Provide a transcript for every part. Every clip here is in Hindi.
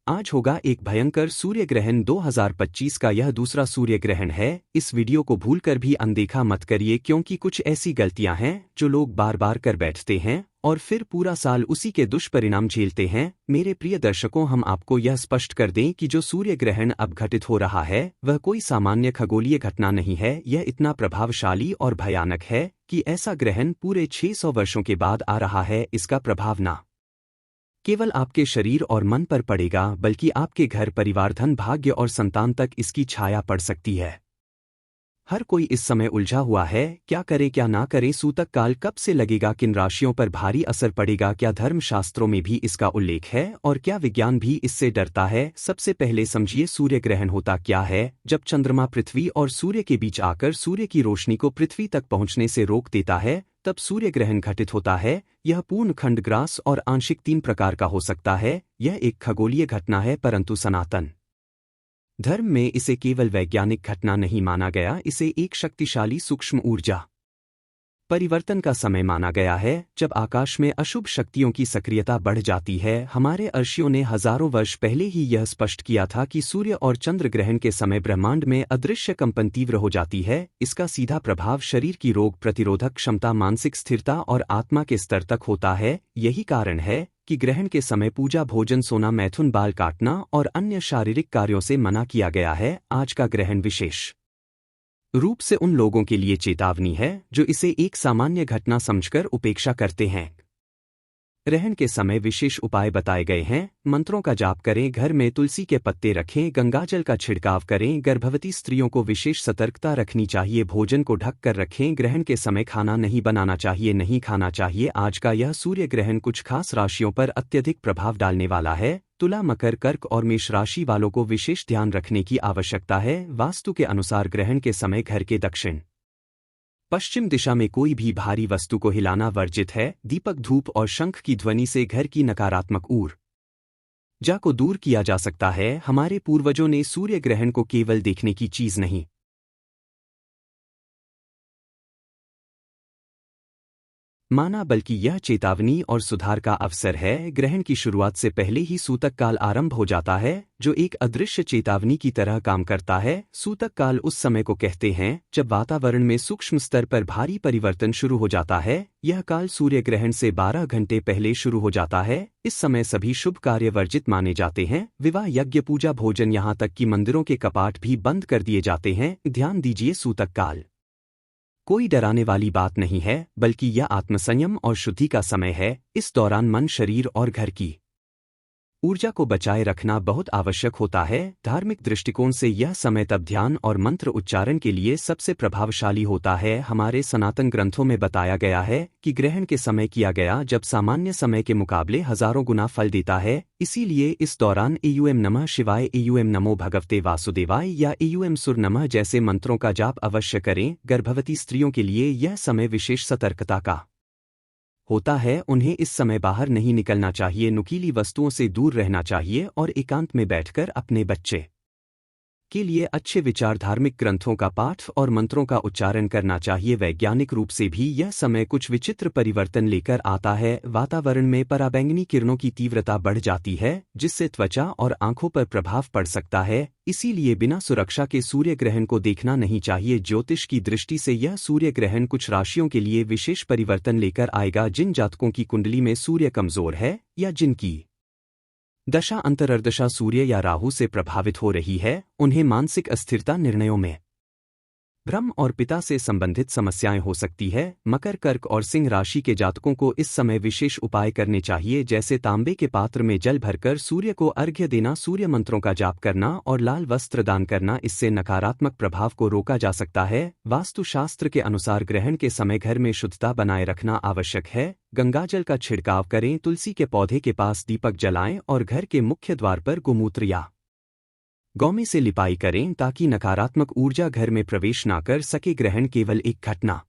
आज होगा एक भयंकर सूर्य ग्रहण 2025 का यह दूसरा सूर्य ग्रहण है। इस वीडियो को भूलकर भी अनदेखा मत करिए क्योंकि कुछ ऐसी गलतियां हैं जो लोग बार बार कर बैठते हैं और फिर पूरा साल उसी के दुष्परिणाम झेलते हैं। मेरे प्रिय दर्शकों, हम आपको यह स्पष्ट कर दें कि जो सूर्य ग्रहण अब घटित हो रहा है वह कोई सामान्य खगोलीय घटना नहीं है। यह इतना प्रभावशाली और भयानक है कि ऐसा ग्रहण पूरे 600 वर्षों के बाद आ रहा है। इसका प्रभाव न केवल आपके शरीर और मन पर पड़ेगा बल्कि आपके घर, परिवार, धन, भाग्य और संतान तक इसकी छाया पड़ सकती है। हर कोई इस समय उलझा हुआ है, क्या करे क्या ना करे। सूतक काल कब से लगेगा, किन राशियों पर भारी असर पड़ेगा, क्या धर्मशास्त्रों में भी इसका उल्लेख है और क्या विज्ञान भी इससे डरता है। सबसे पहले समझिए सूर्य ग्रहण होता क्या है। जब चंद्रमा पृथ्वी और सूर्य के बीच आकर सूर्य की रोशनी को पृथ्वी तक पहुंचने से रोक देता है तब सूर्य ग्रहण घटित होता है। यह पूर्ण खंड, ग्रास और आंशिक 3 प्रकार का हो सकता है। यह एक खगोलीय घटना है परंतु सनातन धर्म में इसे केवल वैज्ञानिक घटना नहीं माना गया, इसे एक शक्तिशाली सूक्ष्म ऊर्जा परिवर्तन का समय माना गया है। जब आकाश में अशुभ शक्तियों की सक्रियता बढ़ जाती है। हमारे ऋषियों ने हजारों वर्ष पहले ही यह स्पष्ट किया था कि सूर्य और चंद्र ग्रहण के समय ब्रह्मांड में अदृश्य कंपन तीव्र हो जाती है। इसका सीधा प्रभाव शरीर की रोग प्रतिरोधक क्षमता, मानसिक स्थिरता और आत्मा के स्तर तक होता है। यही कारण है कि ग्रहण के समय पूजा, भोजन, सोना, मैथुन, बाल काटना और अन्य शारीरिक कार्यों से मना किया गया है। आज का ग्रहण विशेष रूप से उन लोगों के लिए चेतावनी है जो इसे एक सामान्य घटना समझकर उपेक्षा करते हैं। ग्रहण के समय विशेष उपाय बताए गए हैं। मंत्रों का जाप करें, घर में तुलसी के पत्ते रखें, गंगाजल का छिड़काव करें। गर्भवती स्त्रियों को विशेष सतर्कता रखनी चाहिए। भोजन को ढक कर रखें। ग्रहण के समय खाना नहीं बनाना चाहिए, नहीं खाना चाहिए। आज का यह सूर्य ग्रहण कुछ खास राशियों पर अत्यधिक प्रभाव डालने वाला है। तुला, मकर, कर्क और मेष राशि वालों को विशेष ध्यान रखने की आवश्यकता है। वास्तु के अनुसार ग्रहण के समय घर के दक्षिण पश्चिम दिशा में कोई भी भारी वस्तु को हिलाना वर्जित है। दीपक, धूप और शंख की ध्वनि से घर की नकारात्मक ऊर्जा को दूर किया जा सकता है। हमारे पूर्वजों ने सूर्य ग्रहण को केवल देखने की चीज नहीं माना बल्कि यह चेतावनी और सुधार का अवसर है। ग्रहण की शुरुआत से पहले ही सूतक काल आरंभ हो जाता है जो एक अदृश्य चेतावनी की तरह काम करता है। सूतक काल उस समय को कहते हैं जब वातावरण में सूक्ष्म स्तर पर भारी परिवर्तन शुरू हो जाता है। यह काल सूर्य ग्रहण से 12 घंटे पहले शुरू हो जाता है। इस समय सभी शुभ कार्य वर्जित माने जाते हैं। विवाह, यज्ञ, पूजा, भोजन, यहाँ तक कि मंदिरों के कपाट भी बंद कर दिए जाते हैं। ध्यान दीजिए, सूतक काल कोई डराने वाली बात नहीं है बल्कि यह आत्मसंयम और शुद्धि का समय है। इस दौरान मन, शरीर और घर की ऊर्जा को बचाए रखना बहुत आवश्यक होता है। धार्मिक दृष्टिकोण से यह समय तब ध्यान और मंत्र उच्चारण के लिए सबसे प्रभावशाली होता है। हमारे सनातन ग्रंथों में बताया गया है कि ग्रहण के समय किया गया जब सामान्य समय के मुकाबले हजारों गुना फल देता है। इसीलिए इस दौरान एयूएम नमः शिवाय, एयूएम नमो भगवते वासुदेवाय या एयूएम सुर नमः जैसे मंत्रों का जाप अवश्य करें। गर्भवती स्त्रियों के लिए यह समय विशेष सतर्कता का होता है। उन्हें इस समय बाहर नहीं निकलना चाहिए, नुकीली वस्तुओं से दूर रहना चाहिए और एकांत में बैठकर अपने बच्चे के लिए अच्छे विचार, धार्मिक ग्रंथों का पाठ और मंत्रों का उच्चारण करना चाहिए। वैज्ञानिक रूप से भी यह समय कुछ विचित्र परिवर्तन लेकर आता है। वातावरण में पराबैंगनी किरणों की तीव्रता बढ़ जाती है जिससे त्वचा और आंखों पर प्रभाव पड़ सकता है। इसीलिए बिना सुरक्षा के सूर्य ग्रहण को देखना नहीं चाहिए। ज्योतिष की दृष्टि से यह सूर्य ग्रहण कुछ राशियों के लिए विशेष परिवर्तन लेकर आएगा। जिन जातकों की कुंडली में सूर्य कमजोर है या जिनकी दशा अंतरर्दशा सूर्य या राहु से प्रभावित हो रही है, उन्हें मानसिक अस्थिरता, निर्णयों में भ्रम और पिता से संबंधित समस्याएं हो सकती है। मकर, कर्क और सिंह राशि के जातकों को इस समय विशेष उपाय करने चाहिए जैसे तांबे के पात्र में जल भरकर सूर्य को अर्घ्य देना, सूर्य मंत्रों का जाप करना और लाल वस्त्र दान करना। इससे नकारात्मक प्रभाव को रोका जा सकता है। वास्तुशास्त्र के अनुसार ग्रहण के समय घर में शुद्धता बनाए रखना आवश्यक है। गंगाजल का छिड़काव करें, तुलसी के पौधे के पास दीपक जलाएं और घर के मुख्य द्वार पर गोमूत्र या गौमे से लिपाई करें ताकि नकारात्मक ऊर्जा घर में प्रवेश न कर सके। ग्रहण केवल एक घटना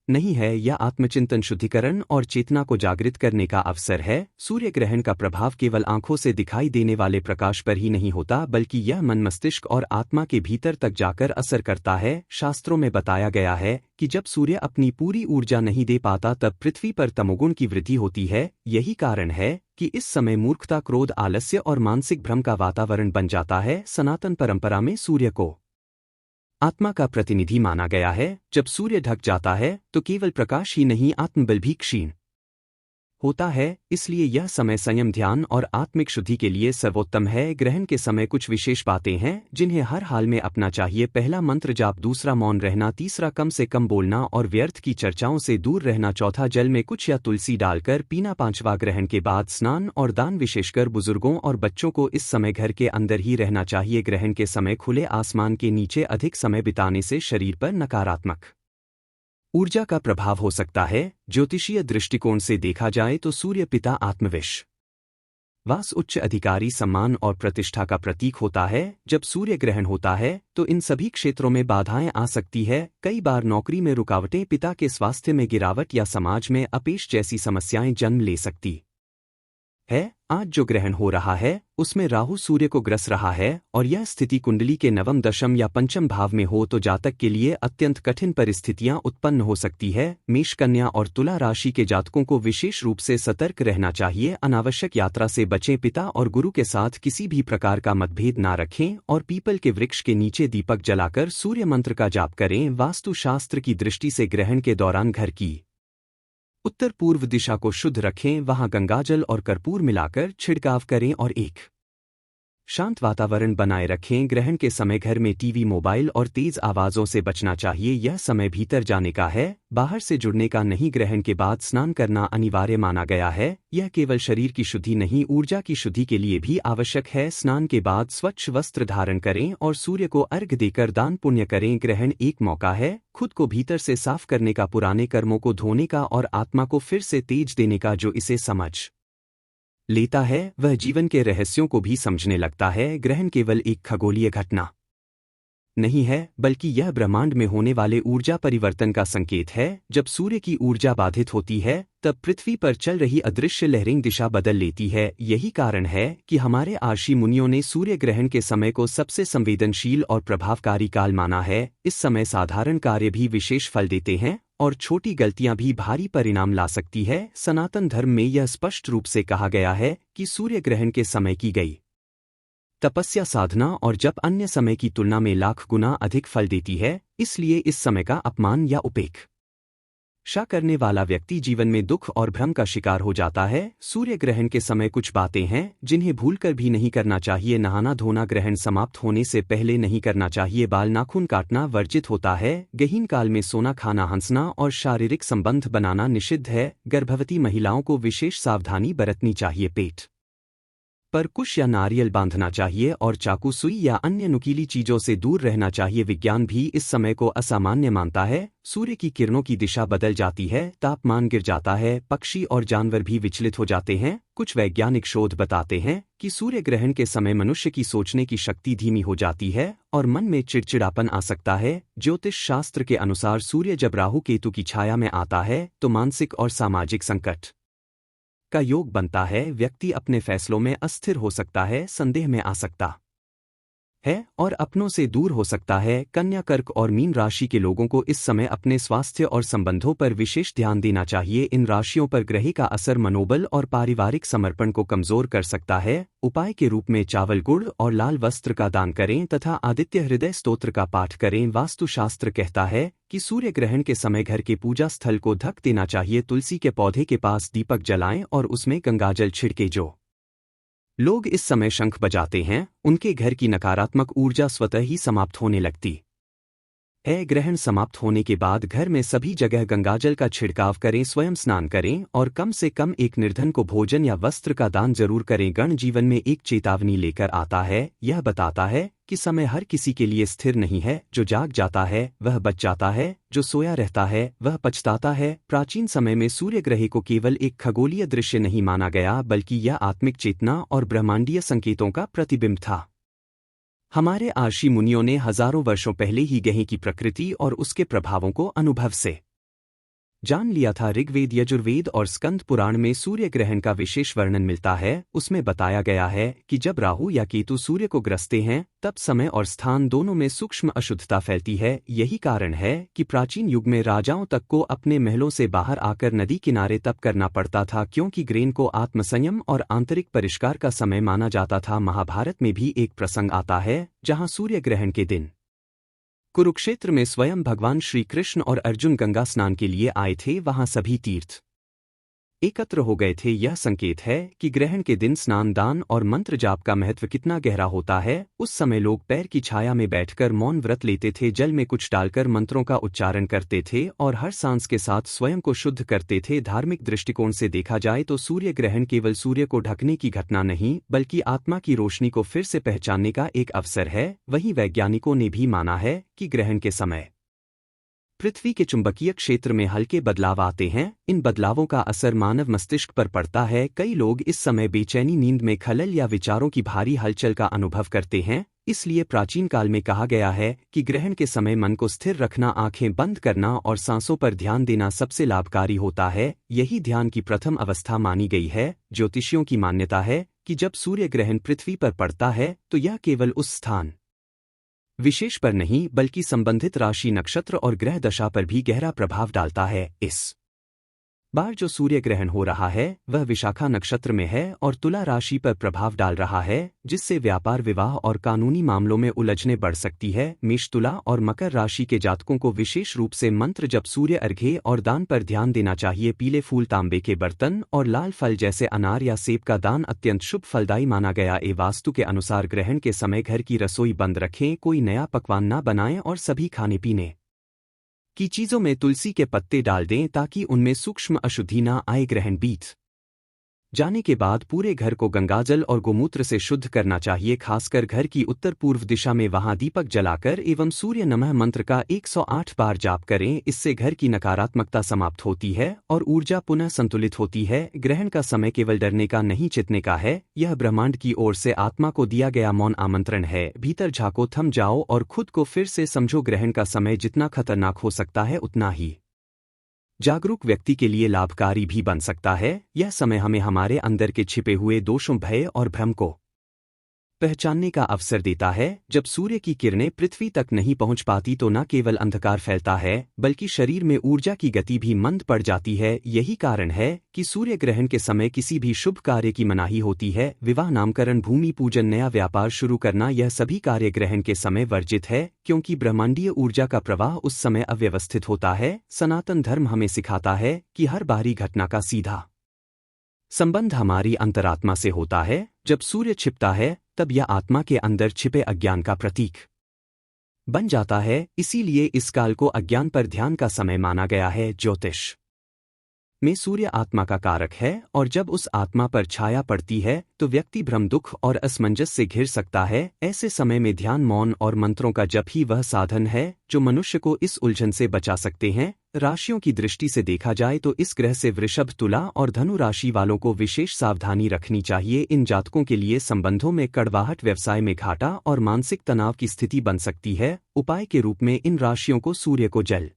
नहीं है, यह आत्मचिंतन, शुद्धिकरण और चेतना को जागृत करने का अवसर है। सूर्य ग्रहण का प्रभाव केवल आंखों से दिखाई देने वाले प्रकाश पर ही नहीं होता, बल्कि यह मन, मस्तिष्क और आत्मा के भीतर तक जाकर असर करता है। शास्त्रों में बताया गया है कि जब सूर्य अपनी पूरी ऊर्जा नहीं दे पाता तब पृथ्वी पर तमोगुण की वृद्धि होती है। यही कारण है कि इस समय मूर्खता, क्रोध, आलस्य और मानसिक भ्रम का वातावरण बन जाता है। सनातन परंपरा में सूर्य को आत्मा का प्रतिनिधि माना गया है। जब सूर्य ढक जाता है तो केवल प्रकाश ही नहीं, आत्मबल भी क्षीण होता है। इसलिए यह समय संयम, ध्यान और आत्मिक शुद्धि के लिए सर्वोत्तम है। ग्रहण के समय कुछ विशेष बातें हैं जिन्हें हर हाल में अपना चाहिए। पहला, मंत्र जाप। दूसरा, मौन रहना। तीसरा, कम से कम बोलना और व्यर्थ की चर्चाओं से दूर रहना। चौथा, जल में कुछ या तुलसी डालकर पीना। पांचवा, ग्रहण के बाद स्नान और दान। विशेषकर बुजुर्गों और बच्चों को इस समय घर के अंदर ही रहना चाहिए। ग्रहण के समय खुले आसमान के नीचे अधिक समय बिताने से शरीर पर नकारात्मक ऊर्जा का प्रभाव हो सकता है। ज्योतिषीय दृष्टिकोण से देखा जाए तो सूर्य पिता आत्मविश्वास, उच्च अधिकारी, सम्मान और प्रतिष्ठा का प्रतीक होता है। जब सूर्य ग्रहण होता है तो इन सभी क्षेत्रों में बाधाएं आ सकती है। कई बार नौकरी में रुकावटें, पिता के स्वास्थ्य में गिरावट या समाज में अपेश जैसी समस्याएं जन्म ले सकती है। आज जो ग्रहण हो रहा है उसमें राहु सूर्य को ग्रस रहा है और यह स्थिति कुंडली के नवम, दशम या पंचम भाव में हो तो जातक के लिए अत्यंत कठिन परिस्थितियां उत्पन्न हो सकती है। मेष, कन्या और तुला राशि के जातकों को विशेष रूप से सतर्क रहना चाहिए। अनावश्यक यात्रा से बचें। पिता और गुरु के साथ किसी भी प्रकार का मतभेद ना रखें और पीपल के वृक्ष के नीचे दीपक जलाकर सूर्य मंत्र का जाप करें। वास्तु शास्त्र की दृष्टि से ग्रहण के दौरान घर की उत्तर पूर्व दिशा को शुद्ध रखें, वहां गंगाजल और कर्पूर मिलाकर छिड़काव करें और एक शांत वातावरण बनाए रखें। ग्रहण के समय घर में टीवी, मोबाइल और तेज आवाजों से बचना चाहिए। यह समय भीतर जाने का है, बाहर से जुड़ने का नहीं। ग्रहण के बाद स्नान करना अनिवार्य माना गया है। यह केवल शरीर की शुद्धि नहीं, ऊर्जा की शुद्धि के लिए भी आवश्यक है। स्नान के बाद स्वच्छ वस्त्र धारण करें और सूर्य को अर्घ्य देकर दान पुण्य करें। ग्रहण एक मौका है खुद को भीतर से साफ करने का, पुराने कर्मों को धोने का और आत्मा को फिर से तेज देने का। जो इसे समझ लेता है वह जीवन के रहस्यों को भी समझने लगता है। ग्रहण केवल एक खगोलीय घटना नहीं है, बल्कि यह ब्रह्मांड में होने वाले ऊर्जा परिवर्तन का संकेत है। जब सूर्य की ऊर्जा बाधित होती है तब पृथ्वी पर चल रही अदृश्य लहरें दिशा बदल लेती है। यही कारण है कि हमारे ऋषि मुनियों ने सूर्य ग्रहण के समय को सबसे संवेदनशील और प्रभावकारी काल माना है। इस समय साधारण कार्य भी विशेष फल देते हैं और छोटी गलतियां भी भारी परिणाम ला सकती है। सनातन धर्म में यह स्पष्ट रूप से कहा गया है कि सूर्य ग्रहण के समय की गई तपस्या, साधना और जप अन्य समय की तुलना में लाख गुना अधिक फल देती है। इसलिए इस समय का अपमान या उपेक्षा करने वाला व्यक्ति जीवन में दुख और भ्रम का शिकार हो जाता है। सूर्य ग्रहण के समय कुछ बातें हैं जिन्हें भूलकर भी नहीं करना चाहिए। नहाना धोना ग्रहण समाप्त होने से पहले नहीं करना चाहिए। बाल, नाखून काटना वर्जित होता है। गहीन काल में सोना, खाना, हंसना और शारीरिक संबंध बनाना निषिद्ध है। गर्भवती महिलाओं को विशेष सावधानी बरतनी चाहिए। पेट पर कुश या नारियल बांधना चाहिए और चाकू, सुई या अन्य नुकीली चीजों से दूर रहना चाहिए। विज्ञान भी इस समय को असामान्य मानता है। सूर्य की किरणों की दिशा बदल जाती है, तापमान गिर जाता है, पक्षी और जानवर भी विचलित हो जाते हैं। कुछ वैज्ञानिक शोध बताते हैं कि सूर्य ग्रहण के समय मनुष्य की सोचने की शक्ति धीमी हो जाती है और मन में चिड़चिड़ापन आ सकता है। ज्योतिष शास्त्र के अनुसार सूर्य जब राहु केतु की छाया में आता है तो मानसिक और सामाजिक संकट का योग बनता है। व्यक्ति अपने फैसलों में अस्थिर हो सकता है, संदेह में आ सकता है और अपनों से दूर हो सकता है। कन्या, कर्क और मीन राशि के लोगों को इस समय अपने स्वास्थ्य और संबंधों पर विशेष ध्यान देना चाहिए। इन राशियों पर ग्रह का असर मनोबल और पारिवारिक समर्पण को कमजोर कर सकता है। उपाय के रूप में चावल, गुड़ और लाल वस्त्र का दान करें तथा आदित्य हृदय स्तोत्र का पाठ करें। वास्तुशास्त्र कहता है कि सूर्य ग्रहण के समय घर के पूजा स्थल को ढक देना चाहिए। तुलसी के पौधे के पास दीपक जलाएं और उसमें गंगाजल छिड़के। जो लोग इस समय शंख बजाते हैं उनके घर की नकारात्मक ऊर्जा स्वतः ही समाप्त होने लगती है। ग्रहण समाप्त होने के बाद घर में सभी जगह गंगाजल का छिड़काव करें, स्वयं स्नान करें और कम से कम एक निर्धन को भोजन या वस्त्र का दान जरूर करें। गण जीवन में एक चेतावनी लेकर आता है। यह बताता है कि समय हर किसी के लिए स्थिर नहीं है। जो जाग जाता है वह बच जाता है, जो सोया रहता है वह पछताता है। प्राचीन समय में सूर्य ग्रहण को केवल एक खगोलीय दृश्य नहीं माना गया, बल्कि यह आत्मिक चेतना और ब्रह्मांडीय संकेतों का प्रतिबिंब था। हमारे ऋषि मुनियों ने हजारों वर्षों पहले ही ग्रह की प्रकृति और उसके प्रभावों को अनुभव से जान लिया था। ऋग्वेद, यजुर्वेद और स्कंद पुराण में सूर्य ग्रहण का विशेष वर्णन मिलता है। उसमें बताया गया है कि जब राहु या केतु सूर्य को ग्रसते हैं तब समय और स्थान दोनों में सूक्ष्म अशुद्धता फैलती है। यही कारण है कि प्राचीन युग में राजाओं तक को अपने महलों से बाहर आकर नदी किनारे तप करना पड़ता था, क्योंकि ग्रहण को आत्मसंयम और आंतरिक परिष्कार का समय माना जाता था। महाभारत में भी एक प्रसंग आता है जहां सूर्य ग्रहण के दिन कुरुक्षेत्र में स्वयं भगवान श्री कृष्ण और अर्जुन गंगा स्नान के लिए आए थे। वहां सभी तीर्थ एकत्र हो गए थे। यह संकेत है कि ग्रहण के दिन स्नान, दान और मंत्र जाप का महत्व कितना गहरा होता है। उस समय लोग पैर की छाया में बैठकर मौन व्रत लेते थे, जल में कुछ डालकर मंत्रों का उच्चारण करते थे और हर सांस के साथ स्वयं को शुद्ध करते थे। धार्मिक दृष्टिकोण से देखा जाए तो सूर्य ग्रहण केवल सूर्य को ढकने की घटना नहीं, बल्कि आत्मा की रोशनी को फिर से पहचानने का एक अवसर है। वहीं वैज्ञानिकों ने भी माना है कि ग्रहण के समय पृथ्वी के चुंबकीय क्षेत्र में हल्के बदलाव आते हैं। इन बदलावों का असर मानव मस्तिष्क पर पड़ता है। कई लोग इस समय बेचैनी, नींद में खलल या विचारों की भारी हलचल का अनुभव करते हैं। इसलिए प्राचीन काल में कहा गया है कि ग्रहण के समय मन को स्थिर रखना, आंखें बंद करना और सांसों पर ध्यान देना सबसे लाभकारी होता है। यही ध्यान की प्रथम अवस्था मानी गई है। ज्योतिषियों की मान्यता है कि जब सूर्य ग्रहण पृथ्वी पर पड़ता है तो यह केवल उस स्थान विशेष पर नहीं, बल्कि संबंधित राशि, नक्षत्र और ग्रह दशा पर भी गहरा प्रभाव डालता है। इस बार जो सूर्य ग्रहण हो रहा है वह विशाखा नक्षत्र में है और तुला राशि पर प्रभाव डाल रहा है, जिससे व्यापार, विवाह और कानूनी मामलों में उलझने बढ़ सकती है। मेष, तुला और मकर राशि के जातकों को विशेष रूप से मंत्र जप, सूर्य अर्घ्य और दान पर ध्यान देना चाहिए। पीले फूल, तांबे के बर्तन और लाल फल जैसे अनार या सेब का दान अत्यंत शुभ फलदायी माना गया है। वास्तु के अनुसार ग्रहण के समय घर की रसोई बंद रखें, कोई नया पकवान न बनाएं और सभी खाने पीने की चीजों में तुलसी के पत्ते डाल दें ताकि उनमें सूक्ष्म अशुद्धि न आए। ग्रहण बीत जाने के बाद पूरे घर को गंगाजल और गोमूत्र से शुद्ध करना चाहिए, खासकर घर की उत्तर पूर्व दिशा में। वहां दीपक जलाकर एवं सूर्य नमः मंत्र का 108 बार जाप करें। इससे घर की नकारात्मकता समाप्त होती है और ऊर्जा पुनः संतुलित होती है। ग्रहण का समय केवल डरने का नहीं, चितने का है। यह ब्रह्मांड की ओर से आत्मा को दिया गया मौन आमंत्रण है। भीतर झांको, थम जाओ और खुद को फिर से समझो। ग्रहण का समय जितना खतरनाक हो सकता है उतना ही जागरूक व्यक्ति के लिए लाभकारी भी बन सकता है। यह समय हमें हमारे अंदर के छिपे हुए दोषों, भय और भ्रम को पहचानने का अवसर देता है। जब सूर्य की किरणें पृथ्वी तक नहीं पहुंच पाती तो न केवल अंधकार फैलता है, बल्कि शरीर में ऊर्जा की गति भी मंद पड़ जाती है। यही कारण है कि सूर्य ग्रहण के समय किसी भी शुभ कार्य की मनाही होती है। विवाह, नामकरण, भूमि पूजन, नया व्यापार शुरू करना, यह सभी कार्य ग्रहण के समय वर्जित है, क्योंकि ब्रह्मांडीय ऊर्जा का प्रवाह उस समय अव्यवस्थित होता है। सनातन धर्म हमें सिखाता है कि हर बाहरी घटना का सीधा संबंध हमारी अंतरात्मा से होता है। जब सूर्य छिपता है तब यह आत्मा के अंदर छिपे अज्ञान का प्रतीक बन जाता है। इसीलिए इस काल को अज्ञान पर ध्यान का समय माना गया है। ज्योतिष में सूर्य आत्मा का कारक है और जब उस आत्मा पर छाया पड़ती है तो व्यक्ति भ्रम, दुख और असमंजस से घिर सकता है। ऐसे समय में ध्यान, मौन और मंत्रों का जप ही वह साधन है जो मनुष्य को इस उलझन से बचा सकते हैं। राशियों की दृष्टि से देखा जाए तो इस ग्रह से वृषभ, तुला और धनु राशि वालों को विशेष सावधानी रखनी चाहिए। इन जातकों के लिए संबंधों में कड़वाहट, व्यवसाय में घाटा और मानसिक तनाव की स्थिति बन सकती है। उपाय के रूप में इन राशियों को सूर्य को जल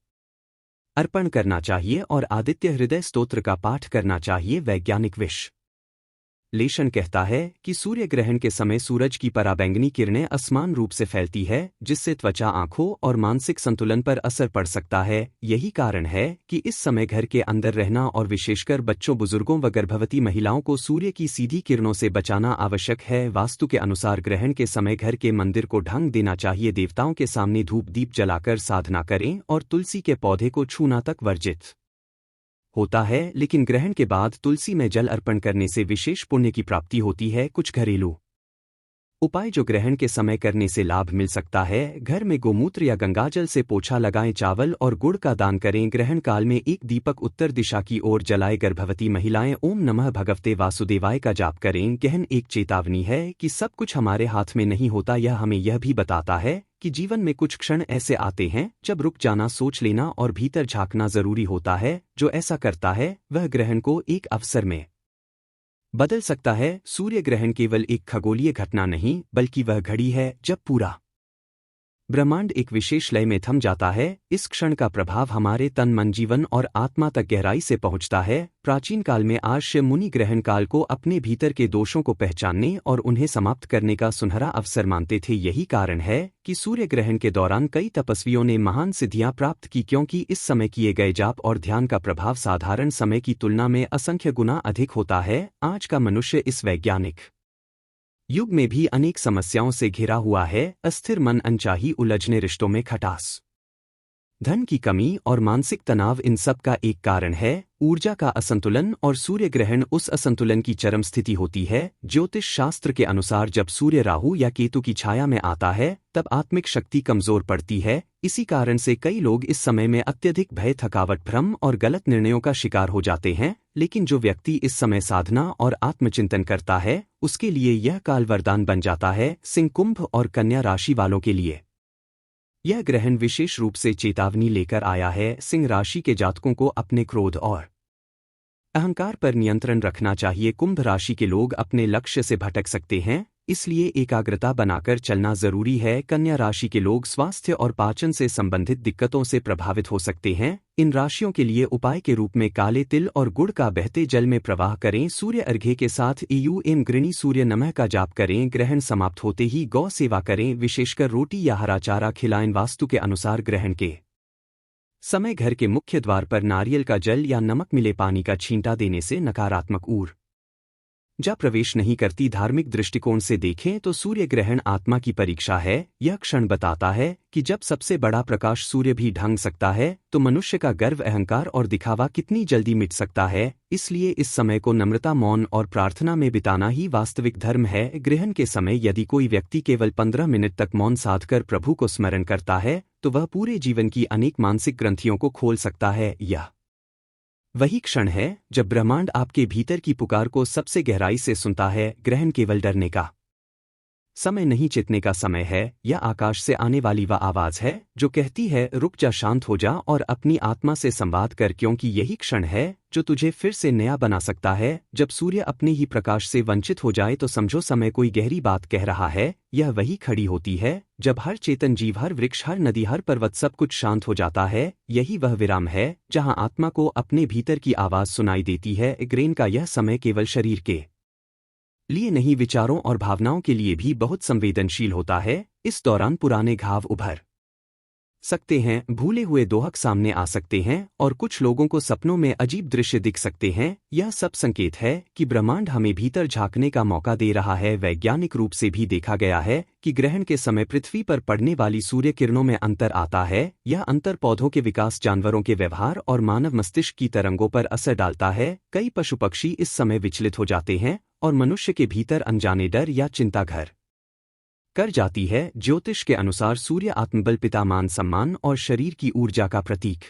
अर्पण करना चाहिए और आदित्य हृदय स्तोत्र का पाठ करना चाहिए। वैज्ञानिक विश्लेषण कहता है कि सूर्य ग्रहण के समय सूरज की पराबैंगनी किरणें असमान रूप से फैलती है, जिससे त्वचा, आंखों और मानसिक संतुलन पर असर पड़ सकता है। यही कारण है कि इस समय घर के अंदर रहना और विशेषकर बच्चों, बुजुर्गों व गर्भवती महिलाओं को सूर्य की सीधी किरणों से बचाना आवश्यक है। वास्तु के अनुसार ग्रहण के समय घर के मंदिर को ढंग देना चाहिए। देवताओं के सामने धूप दीप जलाकर साधना करें और तुलसी के पौधे को छूना तक वर्जित होता है, लेकिन ग्रहण के बाद तुलसी में जल अर्पण करने से विशेष पुण्य की प्राप्ति होती है। कुछ घरेलू उपाय जो ग्रहण के समय करने से लाभ मिल सकता है। घर में गोमूत्र या गंगाजल से पोछा लगाएं, चावल और गुड़ का दान करें। ग्रहण काल में एक दीपक उत्तर दिशा की ओर जलाए। गर्भवती महिलाएं ओम नमः भगवते वासुदेवाय का जाप करें। गहन एक चेतावनी है कि सब कुछ हमारे हाथ में नहीं होता। यह हमें यह भी बताता है कि जीवन में कुछ क्षण ऐसे आते हैं जब रुक जाना, सोच लेना और भीतर झांकना जरूरी होता है। जो ऐसा करता है वह ग्रहण को एक अवसर में बदल सकता है। सूर्य ग्रहण केवल एक खगोलीय घटना नहीं, बल्कि वह घड़ी है जब पूरा ब्रह्मांड एक विशेष लय में थम जाता है। इस क्षण का प्रभाव हमारे तन मन जीवन और आत्मा तक गहराई से पहुंचता है। प्राचीन काल में आर्ष्य मुनि ग्रहण काल को अपने भीतर के दोषों को पहचानने और उन्हें समाप्त करने का सुनहरा अवसर मानते थे। यही कारण है कि सूर्य ग्रहण के दौरान कई तपस्वियों ने महान सिद्धियां प्राप्त की, क्योंकि इस समय किए गए जाप और ध्यान का प्रभाव साधारण समय की तुलना में असंख्य गुना अधिक होता है। आज का मनुष्य इस वैज्ञानिक युग में भी अनेक समस्याओं से घिरा हुआ है। अस्थिर मन, अनचाही उलझने, रिश्तों में खटास, धन की कमी और मानसिक तनाव इन सब का एक कारण है। ऊर्जा का असंतुलन और सूर्य ग्रहण उस असंतुलन की चरम स्थिति होती है। ज्योतिष शास्त्र के अनुसार जब सूर्य राहु या केतु की छाया में आता है तब आत्मिक शक्ति कमजोर पड़ती है। इसी कारण से कई लोग इस समय में अत्यधिक भय, थकावट, भ्रम और गलत निर्णयों का शिकार हो जाते हैं। लेकिन जो व्यक्ति इस समय साधना और आत्मचिंतन करता है उसके लिए यह काल वरदान बन जाता है। सिंह, कुंभ और कन्या राशि वालों के लिए यह ग्रहण विशेष रूप से चेतावनी लेकर आया है। सिंह राशि के जातकों को अपने क्रोध और अहंकार पर नियंत्रण रखना चाहिए। कुंभ राशि के लोग अपने लक्ष्य से भटक सकते हैं, इसलिए एकाग्रता बनाकर चलना जरूरी है। कन्या राशि के लोग स्वास्थ्य और पाचन से संबंधित दिक्कतों से प्रभावित हो सकते हैं। इन राशियों के लिए उपाय के रूप में काले तिल और गुड़ का बहते जल में प्रवाह करें। सूर्य अर्घ्य के साथ ईयूएम गृणी सूर्य नमः का जाप करें। ग्रहण समाप्त होते ही गौ सेवा करें, विशेषकर रोटी या हरा चारा खिलाएं। वास्तु के अनुसार ग्रहण के समय घर के मुख्य द्वार पर नारियल का जल या नमक मिले पानी का छींटा देने से नकारात्मक ऊर्जा प्रवेश नहीं करती। धार्मिक दृष्टिकोण से देखें तो सूर्य ग्रहण आत्मा की परीक्षा है। यह क्षण बताता है कि जब सबसे बड़ा प्रकाश सूर्य भी ढंग सकता है तो मनुष्य का गर्व, अहंकार और दिखावा कितनी जल्दी मिट सकता है। इसलिए इस समय को नम्रता, मौन और प्रार्थना में बिताना ही वास्तविक धर्म है। ग्रहण के समय यदि कोई व्यक्ति केवल 15 मिनट तक मौन साधकर प्रभु को स्मरण करता है तो वह पूरे जीवन की अनेक मानसिक ग्रंथियों को खोल सकता है। यह वही क्षण है जब ब्रह्मांड आपके भीतर की पुकार को सबसे गहराई से सुनता है। ग्रहण केवल डरने का समय नहीं, चेतने का समय है। यह आकाश से आने वाली वह आवाज है जो कहती है, रुक जा, शांत हो जा और अपनी आत्मा से संवाद कर, क्योंकि यही क्षण है जो तुझे फिर से नया बना सकता है। जब सूर्य अपने ही प्रकाश से वंचित हो जाए तो समझो समय कोई गहरी बात कह रहा है। यह वही खड़ी होती है जब हर चेतन जीव, हर वृक्ष, हर नदी, हर पर्वत, सब कुछ शांत हो जाता है। यही वह विराम है जहां आत्मा को अपने भीतर की आवाज सुनाई देती है। ग्रहण का यह समय केवल शरीर के लिए नहीं, विचारों और भावनाओं के लिए भी बहुत संवेदनशील होता है। इस दौरान पुराने घाव उभर सकते हैं, भूले हुए दोहक सामने आ सकते हैं और कुछ लोगों को सपनों में अजीब दृश्य दिख सकते हैं। यह सब संकेत है कि ब्रह्मांड हमें भीतर झांकने का मौका दे रहा है। वैज्ञानिक रूप से भी देखा गया है कि ग्रहण के समय पृथ्वी पर पड़ने वाली सूर्य किरणों में अंतर आता है। यह अंतर पौधों के विकास, जानवरों के व्यवहार और मानव मस्तिष्क की तरंगों पर असर डालता है। कई पशु पक्षी इस समय विचलित हो जाते हैं और मनुष्य के भीतर अनजाने डर या चिंता घर कर जाती है। ज्योतिष के अनुसार सूर्य आत्मबल, पिता, मान, सम्मान और शरीर की ऊर्जा का प्रतीक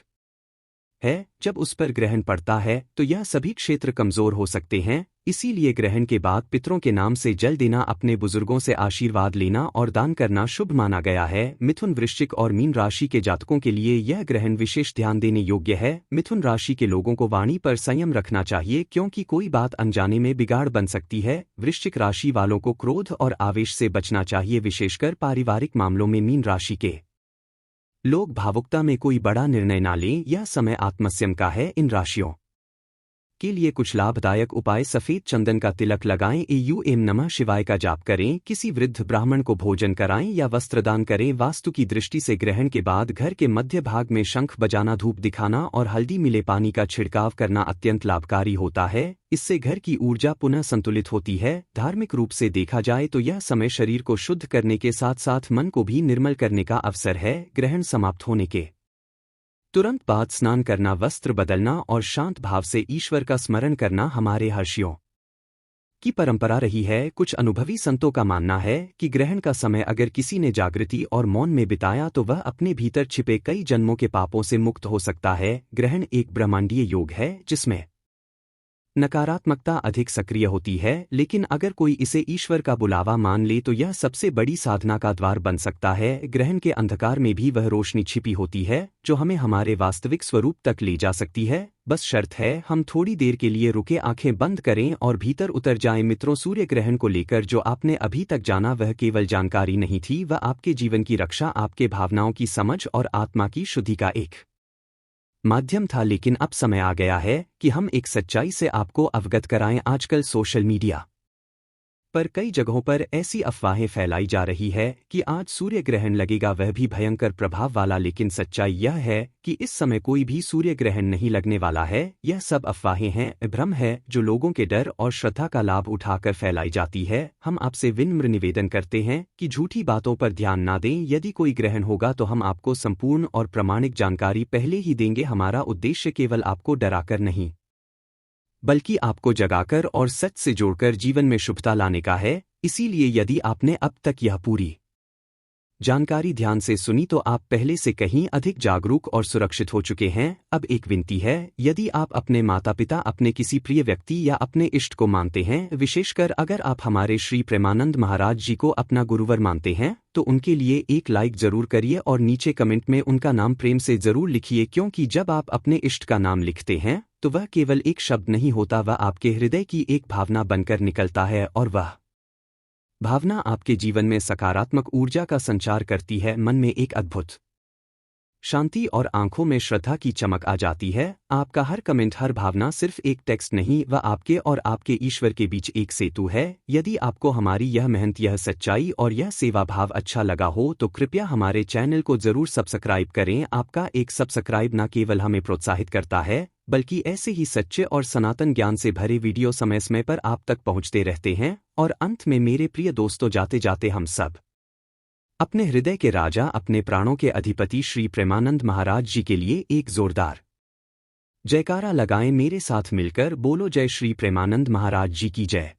है। जब उस पर ग्रहण पड़ता है तो यह सभी क्षेत्र कमजोर हो सकते हैं। इसीलिए ग्रहण के बाद पितरों के नाम से जल देना, अपने बुजुर्गों से आशीर्वाद लेना और दान करना शुभ माना गया है। मिथुन, वृश्चिक और मीन राशि के जातकों के लिए यह ग्रहण विशेष ध्यान देने योग्य है। मिथुन राशि के लोगों को वाणी पर संयम रखना चाहिए, क्योंकि कोई बात अनजाने में बिगाड़ बन सकती है। वृश्चिक राशि वालों को क्रोध और आवेश से बचना चाहिए, विशेषकर पारिवारिक मामलों में। मीन राशि के लोग भावुकता में कोई बड़ा निर्णय ना लें, यह समय आत्मसंयम का है। इन राशियों के लिए कुछ लाभदायक उपाय: सफेद चंदन का तिलक लगाएं, ईयूएम नमः शिवाय का जाप करें, किसी वृद्ध ब्राह्मण को भोजन कराएं या वस्त्रदान करें। वास्तु की दृष्टि से ग्रहण के बाद घर के मध्य भाग में शंख बजाना, धूप दिखाना और हल्दी मिले पानी का छिड़काव करना अत्यंत लाभकारी होता है। इससे घर की ऊर्जा पुनः संतुलित होती है। धार्मिक रूप से देखा जाए तो यह समय शरीर को शुद्ध करने के साथ साथ मन को भी निर्मल करने का अवसर है। ग्रहण समाप्त होने के तुरंत बाद स्नान करना, वस्त्र बदलना और शांत भाव से ईश्वर का स्मरण करना हमारे हर्षियों की परंपरा रही है। कुछ अनुभवी संतों का मानना है कि ग्रहण का समय अगर किसी ने जागृति और मौन में बिताया तो वह अपने भीतर छिपे कई जन्मों के पापों से मुक्त हो सकता है। ग्रहण एक ब्रह्मांडीय योग है जिसमें नकारात्मकता अधिक सक्रिय होती है, लेकिन अगर कोई इसे ईश्वर का बुलावा मान ले तो यह सबसे बड़ी साधना का द्वार बन सकता है। ग्रहण के अंधकार में भी वह रोशनी छिपी होती है जो हमें हमारे वास्तविक स्वरूप तक ले जा सकती है। बस शर्त है हम थोड़ी देर के लिए रुके, आंखें बंद करें और भीतर उतर जाएं। मित्रों, सूर्य ग्रहण को लेकर जो आपने अभी तक जाना वह केवल जानकारी नहीं थी, वह आपके जीवन की रक्षा, आपके भावनाओं की समझ और आत्मा की शुद्धि का एक माध्यम था। लेकिन अब समय आ गया है कि हम एक सच्चाई से आपको अवगत कराएं। आजकल सोशल मीडिया पर कई जगहों पर ऐसी अफवाहें फैलाई जा रही है कि आज सूर्य ग्रहण लगेगा, वह भी भयंकर प्रभाव वाला। लेकिन सच्चाई यह है कि इस समय कोई भी सूर्य ग्रहण नहीं लगने वाला है। यह सब अफवाहें हैं, भ्रम है जो लोगों के डर और श्रद्धा का लाभ उठाकर फैलाई जाती है। हम आपसे विनम्र निवेदन करते हैं कि झूठी बातों पर ध्यान ना दें। यदि कोई ग्रहण होगा तो हम आपको संपूर्ण और प्रामाणिक जानकारी पहले ही देंगे। हमारा उद्देश्य केवल आपको डराकर नहीं बल्कि आपको जगाकर और सच से जोड़कर जीवन में शुभता लाने का है। इसीलिए यदि आपने अब तक यह पूरी जानकारी ध्यान से सुनी तो आप पहले से कहीं अधिक जागरूक और सुरक्षित हो चुके हैं। अब एक विनती है, यदि आप अपने माता पिता, अपने किसी प्रिय व्यक्ति या अपने इष्ट को मानते हैं, विशेषकर अगर आप हमारे श्री प्रेमानंद महाराज जी को अपना गुरुवर मानते हैं, तो उनके लिए एक लाइक जरूर करिए और नीचे कमेंट में उनका नाम प्रेम से जरूर लिखिए, क्योंकि जब आप अपने इष्ट का नाम लिखते हैं तो वह केवल एक शब्द नहीं होता, वह आपके हृदय की एक भावना बनकर निकलता है और वह भावना आपके जीवन में सकारात्मक ऊर्जा का संचार करती है। मन में एक अद्भुत शांति और आंखों में श्रद्धा की चमक आ जाती है। आपका हर कमेंट, हर भावना सिर्फ एक टेक्स्ट नहीं, वह आपके और आपके ईश्वर के बीच एक सेतु है। यदि आपको हमारी यह मेहनत, यह सच्चाई और यह सेवा भाव अच्छा लगा हो तो कृपया हमारे चैनल को जरूर सब्सक्राइब करें। आपका एक सब्सक्राइब न केवल हमें प्रोत्साहित करता है बल्कि ऐसे ही सच्चे और सनातन ज्ञान से भरे वीडियो समय समय पर आप तक पहुंचते रहते हैं। और अंत में मेरे प्रिय दोस्तों, जाते जाते हम सब अपने हृदय के राजा, अपने प्राणों के अधिपति श्री प्रेमानंद महाराज जी के लिए एक जोरदार जयकारा लगाएं। मेरे साथ मिलकर बोलो, जय श्री प्रेमानंद महाराज जी की जय।